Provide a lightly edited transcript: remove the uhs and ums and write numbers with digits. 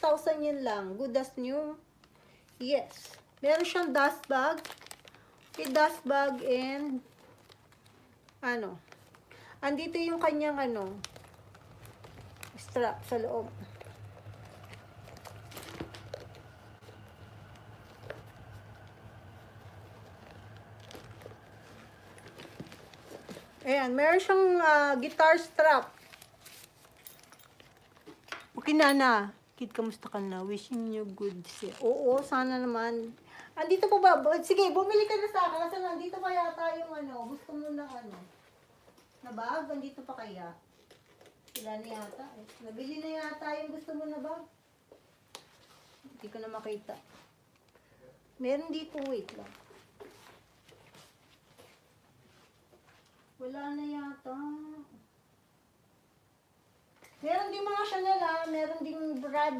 6,000 yen lang. Good as new. Yes. Meron siyang dust bag. A dust bag and ano. Andito yung kanyang ano, strap sa loob. Ayan, meron siyang guitar strap. Okay, Nana. Kid, kamusta ka na? Wishing you good. Oo, sana naman. Andito pa ba? Sige, bumili ka na sa akin. Kasi nandito pa yata yung ano. Gusto mo na ano. Na bag? Andito pa kaya? Wala na yata. Nabili na yata yung gusto mo na bag. Hindi ko na makita. Meron dito. Wait lang. Wala na yata. Meron din mga Chanel, meron din Brad